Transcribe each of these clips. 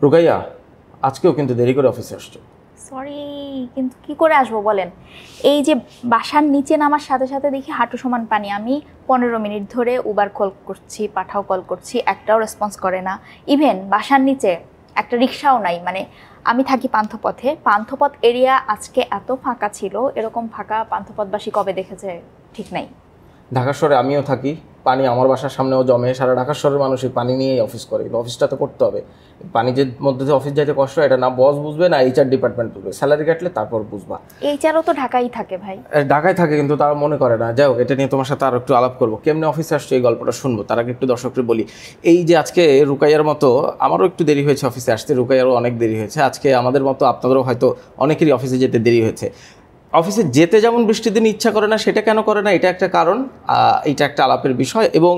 রুকাইয়া, আজকেও কিন্তু দেরি করে অফিসে আসছো। সরি, কিন্তু কি করে আসবো বলেন? এই যে বাসার নিচে নামার সাথে সাথে দেখি হাঁটু সমান পানি। আমি 15 মিনিট ধরে উবার কল করছি, পাঠাও কল করছি, একটাও রেসপন্স করে না। ইভেন বাসার নিচে একটা রিক্সাও নাই। মানে আমি থাকি পান্থপথে, পান্থপথ এরিয়া আজকে এত ফাঁকা ছিল, এরকম ফাঁকা পান্থপথবাসী কবে দেখেছে ঠিক নাই। ঢাকা শহরে আমিও থাকি, পানি আমার বাসার সামনেও জমে। সারা ঢাকা শহরের মানুষই পানি নিয়েই অফিস করে, অফিসটা তো করতে হবে। পানি যে মধ্যে দিয়ে অফিস যাইতে কষ্ট, এটা না বস বুঝবে না এইচআর ডিপার্টমেন্ট বুঝবে। স্যালারি কাটলে তারপর বুঝবা। এইচআরও তো ঢাকাই থাকে ভাই। ঢাকায় থাকে কিন্তু তারা মনে করে না। যাই হোক, এটা নিয়ে তোমার সাথে আরও একটু আলাপ করবো, কেমনে অফিসে আসছো এই গল্পটা শুনবো। তার আগে একটু দর্শকদের বলি, এই যে আজকে রুকাইয়ার মতো আমারও একটু দেরি হয়েছে অফিসে আসতে, রুকাইয়ারও অনেক দেরি হয়েছে। আজকে আমাদের মতো আপনাদেরও হয়তো অনেকেরই অফিসে যেতে দেরি হয়েছে। অফিসে যেতে যেমন বৃষ্টির দিন ইচ্ছা করে না, সেটা কেন করে না এটা একটা কারণ, এটা একটা আলাপের বিষয়। এবং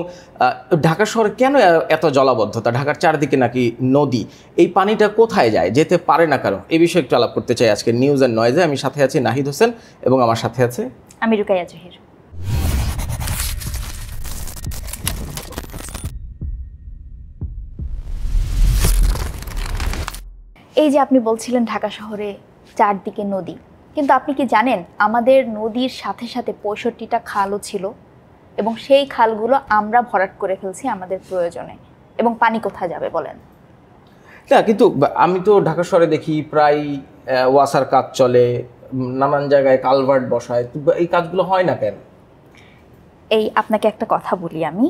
ঢাকা শহরে কেন এত জলাবদ্ধতা, ঢাকার চারদিকে নাকি নদী, এই পানিটা কোথায় যায়, যেতে পারে না কেন, এই বিষয়ে একটু আলাপ করতে চাই আজকে নিউজ অ্যান্ড নয়েজে। আমি সাথে আছি নাহিদ হোসেন এবং আমার সাথে আছে আমি রুকাইয়া জহির। এই যে আপনি বলছিলেন ঢাকা শহরে চারদিকে নদী, কিন্তু আপনি কি জানেন আমাদের নদীর সাথে সাথে 65টা খালও ছিল, এবং সেই খালগুলো আমরা ভরাট করে ফেলছি আমাদের প্রয়োজনে। এবং পানি কোথায় যাবে বলেন? না, কিন্তু আমি তো ঢাকা শহরে দেখি প্রায় ওয়াসার কাজ চলে, নানান জায়গায় কালভার্ট বসায়, এই কাজগুলো হয় না কেন? এই আপনাকে একটা কথা বলি আমি,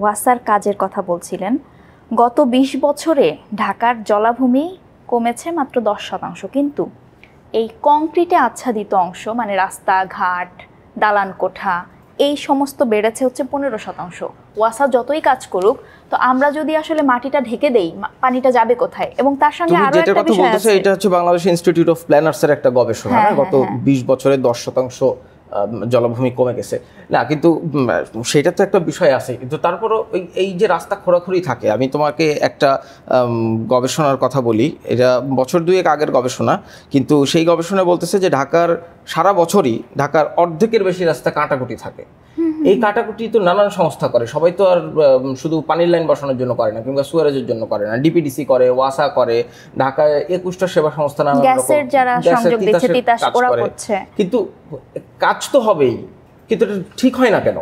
ওয়াসার কাজের কথা বলছিলেন। গত 20 বছরে ঢাকার জলাভূমি কমেছে মাত্র 10%, কিন্তু এই কংক্রিটে আচ্ছাদিত অংশ মানে রাস্তাঘাট, দালান কোঠা, এই সমস্ত বেড়েছে হচ্ছে 15%। ওয়াসা যতই কাজ করুক, তো আমরা যদি আসলে মাটিটা ঢেকে দেই, পানিটা যাবে কোথায়? এবং তার সঙ্গে আরো একটা বিষয় আছে, এটা হচ্ছে বাংলাদেশ ইনস্টিটিউট অফ প্ল্যানার্স এর একটা গবেষণা, গত 20 বছরে 10% জলাভূমি কমে গেছে। না, কিন্তু সেটা তো একটা বিষয় আছে, কিন্তু তারপরও এই যে রাস্তা খোঁড়াখুড়ি থাকে। আমি তোমাকে একটা গবেষণার কথা বলি, এটা বছর দুয়েক আগের গবেষণা, কিন্তু সেই গবেষণায় বলতেছে যে ঢাকার সারা বছরই ঢাকার অর্ধেকের বেশি রাস্তা কাটাকুটি থাকে। এই কাটাকুটি তো নানান সংস্থা করে, সবাই তো আর শুধু পানির লাইন বসানোর জন্য করে না, কিংবা সুয়ারেজের জন্য করে না। ডিপিডিসি করে, ওয়াসা করে, ঢাকায় 21টা সেবা সংস্থা নানান গ্যাসের যারা সংযোগ দিচ্ছে তিতাস ওরা করছে। কিন্তু কাজ তো হবেই, কিন্তু এটা ঠিক হয় না কেন?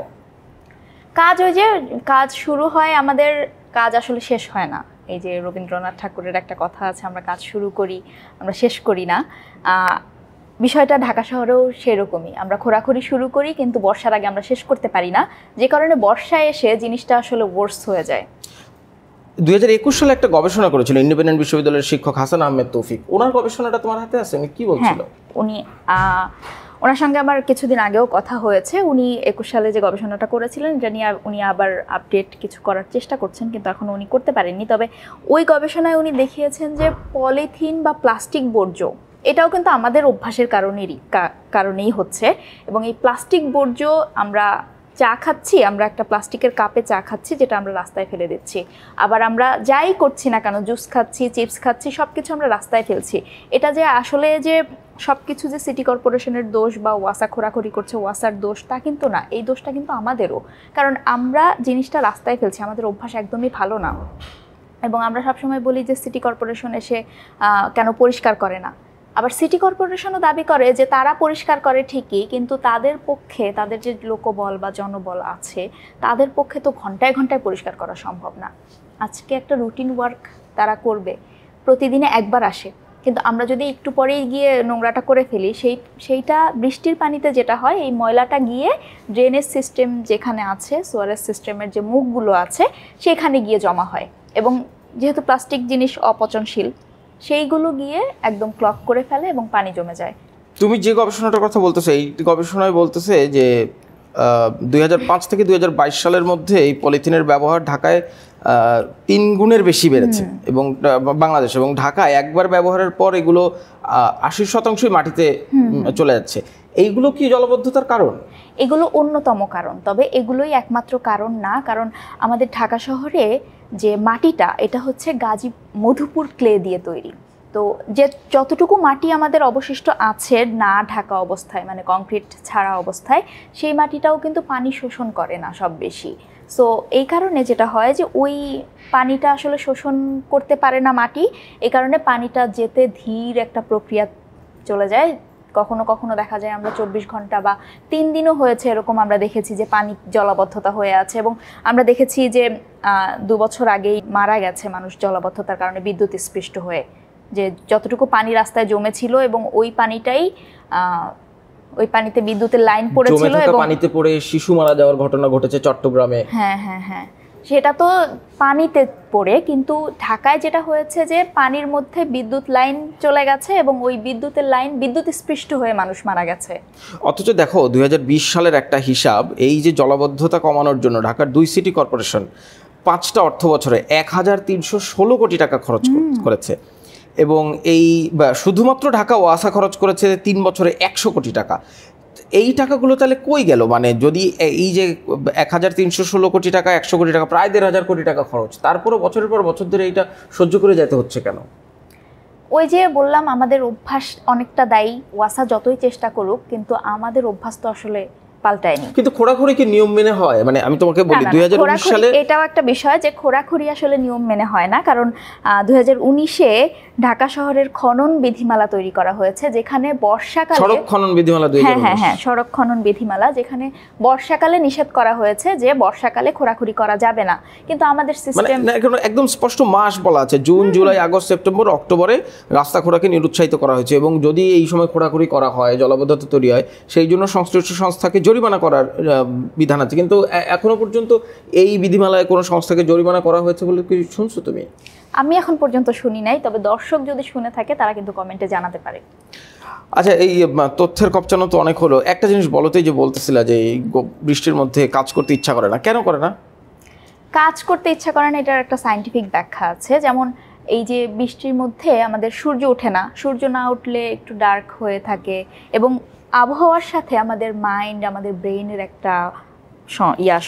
কাজ ওই যে কাজ শুরু হয়, আমাদের কাজ আসলে শেষ হয় না। এই যে রবীন্দ্রনাথ ঠাকুরের একটা কথা আছে, আমরা কাজ শুরু করি, আমরা শেষ করি না। বিষয়টা ঢাকা শহরেও সেরকমই, আমরা খোঁড়াখুড়ি শুরু করি কিন্তু বর্ষার আগে আমরা শেষ করতে পারি না, যে কারণে বর্ষায় এসে জিনিসটা আসলে ওয়ার্স হয়ে যায়। 2021 সালে একটা গবেষণা করেছিল ইন্ডিপেন্ডেন্ট বিশ্ববিদ্যালয়ের শিক্ষক হাসান আহমেদ তৌফিক। ওনার গবেষণাটা তোমার হাতে আছে? উনি কি বলছিল? ওনার সঙ্গে আমার কিছুদিন আগেও কথা হয়েছে। উনি 21 সালে যে গবেষণাটা করেছিলেন এটা নিয়ে উনি আবার আপডেট কিছু করার চেষ্টা করছেন, কিন্তু এখনও উনি করতে পারেননি। তবে ওই গবেষণায় উনি দেখিয়েছেন যে পলিথিন বা প্লাস্টিক বর্জ্য, এটাও কিন্তু আমাদের অভ্যাসের কারণেই হচ্ছে। এবং এই প্লাস্টিক বর্জ্য, আমরা চা খাচ্ছি, আমরা একটা প্লাস্টিকের কাপে চা খাচ্ছি যেটা আমরা রাস্তায় ফেলে দিচ্ছি। আবার আমরা যাই করছি না কেন, জুস খাচ্ছি, চিপস খাচ্ছি, সব কিছু আমরা রাস্তায় ফেলছি। এটা যে আসলে যে সব কিছু যে সিটি কর্পোরেশনের দোষ বা ওয়াসা খোঁড়াখুড়ি করছে ওয়াসার দোষ, তা কিন্তু না। এই দোষটা কিন্তু আমাদেরও, কারণ আমরা জিনিসটা রাস্তায় ফেলছি, আমাদের অভ্যাস একদমই ভালো না। এবং আমরা সবসময় বলি যে সিটি কর্পোরেশন এসে কেন পরিষ্কার করে না। আবার সিটি কর্পোরেশনও দাবি করে যে তারা পরিষ্কার করে ঠিকই, কিন্তু তাদের পক্ষে, তাদের যে লোকবল বা জনবল আছে, তাদের পক্ষে তো ঘন্টায় ঘন্টায় পরিষ্কার করা সম্ভব না। আজকে একটা রুটিন ওয়ার্ক তারা করবে, প্রতিদিনে একবার আসে, কিন্তু আমরা যদি একটু পরেই গিয়ে নোংরাটা করে ফেলি, সেইটা বৃষ্টির পানিতে যেটা হয়, এই ময়লাটা গিয়ে ড্রেনেজ সিস্টেম যেখানে আছে, সোয়ারেজ সিস্টেমের যে মুখগুলো আছে, সেখানে গিয়ে জমা হয়। এবং যেহেতু প্লাস্টিক জিনিস অপচনশীল, সেইগুলো গিয়ে একদম ক্লক করে ফেলে এবং পানি জমে যায়। তুমি যে গবেষণাটার কথা বলতেছো, এই গবেষণায় বলতেছে যে 2005 থেকে 2022 সালের মধ্যে এই পলিথিনের ব্যবহার ঢাকায় 3 গুণের বেশি বেড়েছে, এবং বাংলাদেশ এবং ঢাকায় একবার ব্যবহারের পর এগুলো 80% মাটিতে চলে যাচ্ছে। এইগুলো কি জলাবদ্ধতার কারণ? এগুলো অন্যতম কারণ, তবে এগুলোই একমাত্র কারণ না। কারণ আমাদের ঢাকা শহরে যে মাটিটা, এটা হচ্ছে মধুপুর ক্লে দিয়ে তৈরি। তো যে যতটুকু মাটি আমাদের অবশিষ্ট আছে না ঢাকা অবস্থায়, মানে কংক্রিট ছাড়া অবস্থায়, সেই মাটিটাও কিন্তু পানি শোষণ করে না সব বেশি। সো এই কারণে যেটা হয় যে ওই পানিটা আসলে শোষণ করতে পারে না মাটি, এই কারণে পানিটা যেতে ধীর একটা প্রক্রিয়া চলে যায়। কখনো কখনো দেখা যায় আমরা 24 ঘন্টা বা 3 দিনও হয়েছে এরকম আমরা দেখেছি যে পানি জলাবদ্ধতা হয়ে আছে, এবং আমরা দেখেছি যে 2 বছর আগেই মারা গেছে মানুষ জলাবদ্ধতার কারণে বিদ্যুৎ স্পৃষ্ট হয়ে, যে যতটুকু পানি রাস্তায় জমেছিল এবং ওই পানিটাই ওই পানিতে বিদ্যুতের লাইন পড়েছিল এবং পানিতে পড়ে শিশু মারা যাওয়ার ঘটনা ঘটেছে চট্টগ্রামে। হ্যাঁ হ্যাঁ হ্যাঁ, সেটা তো পানিতে পড়ে, কিন্তু ঢাকায় যেটা হয়েছে যে পানির মধ্যে বিদ্যুৎ লাইন চলে গেছে এবং ওই বিদ্যুতের লাইন বিদ্যুৎ স্পৃষ্ট হয়ে মানুষ মারা গেছে। অথচ দেখো 2020 সালের একটা হিসাব, এই যে জলাবদ্ধতা কমানোর জন্য ঢাকার 2 সিটি কর্পোরেশন 5টা অর্থ বছরে 1316 কোটি টাকা খরচ করেছে, এবং এই শুধুমাত্র ঢাকা ওয়াসা খরচ করেছে 3 বছরে 100 কোটি টাকা। এই টাকাগুলো তাহলে কই গেল? মানে যদি এই যে 1316 কোটি টাকা, 100 কোটি টাকা, প্রায় 1500 কোটি টাকা খরচ, তারপরও বছরের পর বছর ধরে এইটা সহ্য করে যেতে হচ্ছে কেন? ওই যে বললাম আমাদের অভ্যাস অনেকটা দায়ী। ওয়াসা যতই চেষ্টা করুক, কিন্তু আমাদের অভ্যাস তো আসলে পাল্টায়নি। কিন্তু খোরাখুরি কি নিয়ম মেনে হয়? মানে আমি তোমাকে বলি 2019 সালে এটাও একটা বিষয় যে খোরাখুরি আসলে নিয়ম মেনে হয় না, কারণ 2019-এ ঢাকা শহরের খনন বিধিমালা তৈরি করা হয়েছে, যেখানে বর্ষাকালে সড়ক খনন বিধিমালা 2019, হ্যাঁ হ্যাঁ সড়ক খনন বিধিমালা, যেখানে বর্ষাকালে নিষেধ করা হয়েছে যে বর্ষাকালে খোরাখুরি করা যাবে না। কিন্তু আমাদের সিস্টেম একদম স্পষ্ট মাস বলা আছে, জুন জুলাই আগস্ট সেপ্টেম্বর অক্টোবরে রাস্তা খোরাকে নিরুৎসাহিত করা হয়েছে, এবং যদি এই সময় খোরাখুরি করা হয়, জলাবদ্ধতা তৈরি হয়, সেই জন্য সংশ্লিষ্ট সংস্থাকে জরিমানা করার বিধান আছে। কিন্তু এখনো পর্যন্ত এই বিধিমালায় কোনো সংস্থাকে জরিমানা করা হয়েছে বলে কি শুনছো তুমি? আমি এখন পর্যন্ত শুনি নাই, তবে দর্শক যদি শুনে থাকে তারা কিন্তু কমেন্টে জানাতে পারে। আচ্ছা, এই তথ্যের কপচানো তো অনেক হলো, একটা জিনিস বলতেই যে বলতেছিলা যে এই বৃষ্টির মধ্যে কাজ করতে ইচ্ছা করে না, কেন করে না? কাজ করতে ইচ্ছা করে না এটার একটা সায়েন্টিফিক ব্যাখ্যা আছে। যেমন এই যে বৃষ্টির মধ্যে আমাদের সূর্য ওঠে না, সূর্য না উঠলে একটু ডার্ক হয়ে থাকে, এবং আবহাওয়ার সাথে আমাদের মাইন্ড, আমাদের ব্রেইনের একটা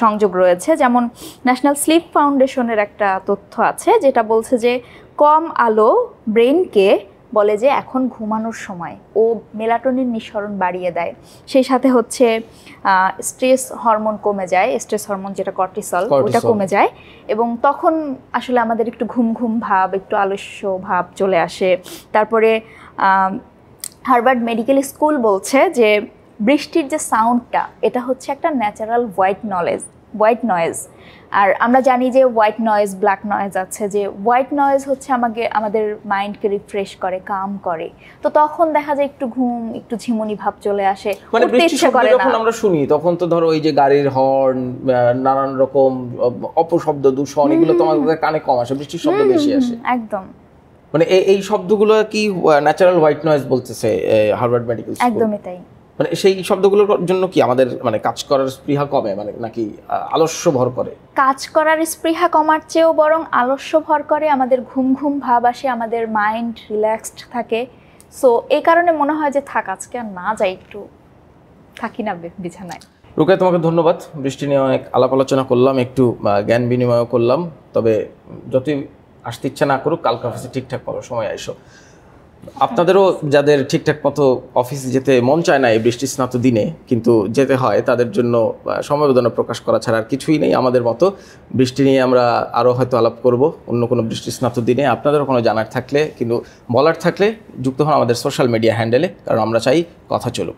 সংযোগ রয়েছে। যেমন ন্যাশনাল স্লিপ ফাউন্ডেশনের একটা তথ্য আছে যেটা বলছে যে কম আলো ব্রেইনকে বলে যে এখন ঘুমানোর সময়, ও মেলাটোনিন নিঃসরণ বাড়িয়ে দেয়। সেই সাথে হচ্ছে স্ট্রেস হরমোন কমে যায়, স্ট্রেস হরমোন যেটা কর্টিসল, ওটা কমে যায়, এবং তখন আসলে আমাদের একটু ঘুম ঘুম ভাব, একটু আলস্য ভাব চলে আসে। তারপরে হার্ভার্ড মেডিকেল স্কুল বলছে যে বৃষ্টির যে সাউন্ডটা, এটা হচ্ছে একটা ন্যাচারাল হোয়াইট নয়েজ। আর আমরা জানি যে হোয়াইট নয়েজ, ব্ল্যাক নয়েজ আছে, যে হোয়াইট নয়েজ হচ্ছে আমাদের মাইন্ডকে রিফ্রেশ করে, কাম করে। তো তখন দেখা যায় একটু ঘুম, একটু ঝিমুনি ভাব চলে আসে, মানে বৃষ্টির শব্দ যখন আমরা শুনি তখন তো ধরো এই যে গাড়ির হর্ন, নানান রকম অপশব্দ, দূষণ, এগুলো তো আমাদের কানে কম আসে, বৃষ্টির শব্দ বেশি আসে। একদম, মানে এই শব্দগুলো কি ন্যাচারাল হোয়াইট নয়েজ বলতেছে হার্ভার্ড মেডিকেল স্কুল? একদমই তাই। মানে সেই শব্দগুলোর জন্য কি আমাদের মানে কাজ করার স্পৃহা কমে, মানে নাকি আলস্য ভর করে? কাজ করার স্পৃহা কমার চেয়েও বরং আলস্য ভর করে, আমাদের ঘুম ঘুম ভাব আসে, আমাদের মাইন্ড রিল্যাক্সড থাকে। সো এই কারণে মনে হয় যে থাক আজকে আর না যাই, একটু থাকি না বিছানায়। রুকায়া, তোমাকে ধন্যবাদ। বৃষ্টি নিয়ে অনেক আলাপ আলোচনা করলাম, একটু জ্ঞান বিনিময় করলাম। তবে যতই আসতে ইচ্ছা না করুক, কালকে অফিসে ঠিকঠাক মতো সময় আইসো। আপনাদেরও যাদের ঠিকঠাক মতো অফিসে যেতে মন চায় না এই বৃষ্টি স্নাত দিনে, কিন্তু যেতে হয়, তাদের জন্য সমবেদনা প্রকাশ করা ছাড়া আর কিছুই নেই। আমাদের মতো বৃষ্টি নিয়ে আমরা আরও হয়তো আলাপ করব অন্য কোনো বৃষ্টি স্নাত দিনে। আপনাদেরও কোনো জানার থাকলে, কিন্তু বলার থাকলে যুক্ত হন আমাদের সোশ্যাল মিডিয়া হ্যান্ডেলে, কারণ আমরা চাই কথা চলুক।